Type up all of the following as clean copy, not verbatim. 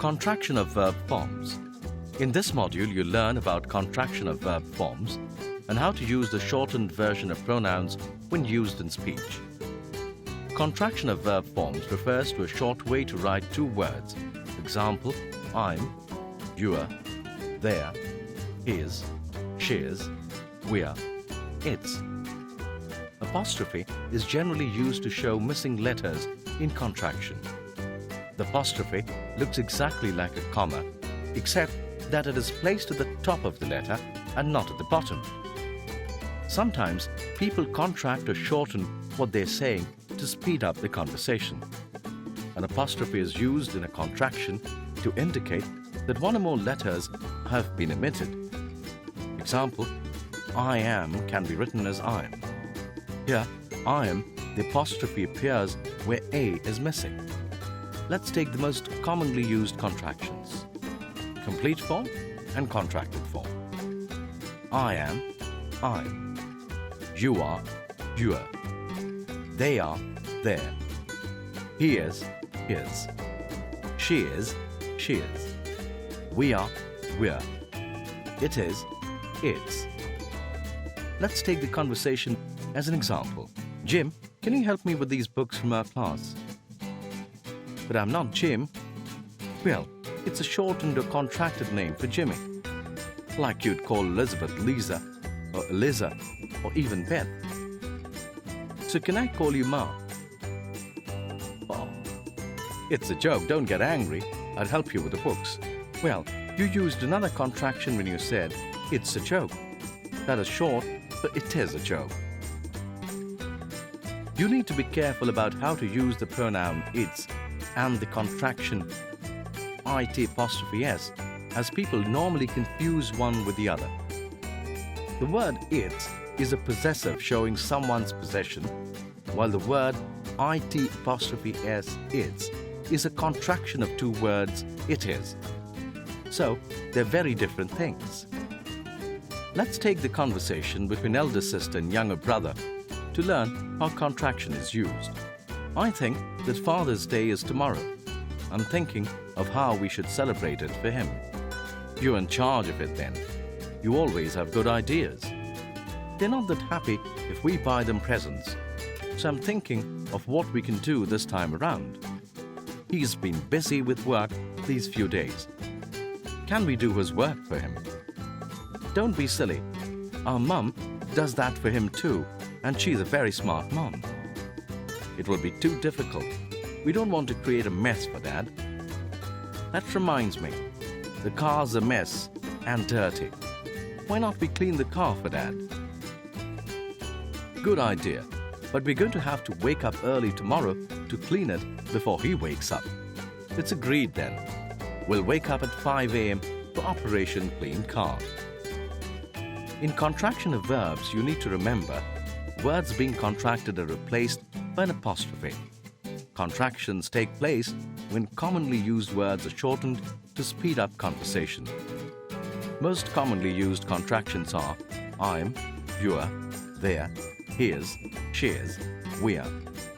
Contraction of verb forms. In this module, you'll learn about contraction of verb forms and how to use the shortened version of pronouns when used in speech. Contraction of verb forms refers to a short way to write two words. Example, I'm, you're, they're, his, she's, we're, it's. Apostrophe is generally used to show missing letters in contraction. The apostrophe looks exactly like a comma, except that it is placed at the top of the letter and not at the bottom. Sometimes people contract or shorten what they're saying to speed up the conversation. An apostrophe is used in a contraction to indicate that one or more letters have been omitted. Example, I am can be written as I'm. Here, I am, the apostrophe appears where A is missing. Let's take the most commonly used contractions: complete form and contracted form. I am, I'm. You are, you're. They are, they're. He is, his. She is, she is. We are, we're. It is, it's. Let's take the conversation as an example. Jim, can you help me with these books from our class? But I'm not Jim. Well, it's a shortened or contracted name for Jimmy. Like you'd call Elizabeth Lisa, or Eliza, or even Beth. So can I call you Ma? Oh, it's a joke, don't get angry. I'll help you with the books. Well, you used another contraction when you said, it's a joke. That is short, but it is a joke. You need to be careful about how to use the pronoun it's and the contraction it', as people normally confuse one with the other. The word it's is a possessive showing someone's possession, while the word it's is a contraction of two words, it is. So, they're very different things. Let's take the conversation between elder sister and younger brother to learn how contraction is used. I think that Father's Day is tomorrow. I'm thinking of how we should celebrate it for him. You're in charge of it then. You always have good ideas. They're not that happy if we buy them presents, so I'm thinking of what we can do this time around. He's been busy with work these few days. Can we do his work for him? Don't be silly. Our mum does that for him too, and she's a very smart mom. It will be too difficult. We don't want to create a mess for Dad. That reminds me, the car's a mess and dirty. Why not we clean the car for Dad? Good idea, but we're going to have to wake up early tomorrow to clean it before he wakes up. It's agreed then. We'll wake up at 5 a.m. for Operation Clean Car. In contraction of verbs, you need to remember words being contracted are replaced by an apostrophe. Contractions take place when commonly used words are shortened to speed up conversation. Most commonly used contractions are I'm, you're, they're, his, she's, we're,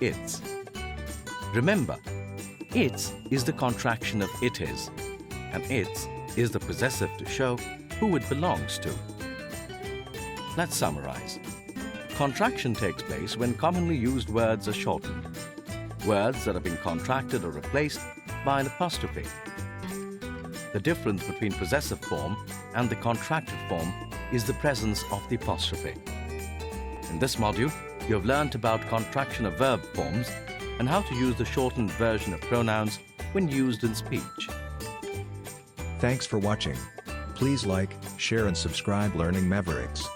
it's. Remember, it's is the contraction of it is, and it's is the possessive to show who it belongs to. Let's summarize. Contraction takes place when commonly used words are shortened. Words that have been contracted are replaced by an apostrophe. The difference between possessive form and the contracted form is the presence of the apostrophe. In this module, you have learnt about contraction of verb forms and how to use the shortened version of pronouns when used in speech. Thanks for watching. Please like, share and subscribe Learning Mavericks.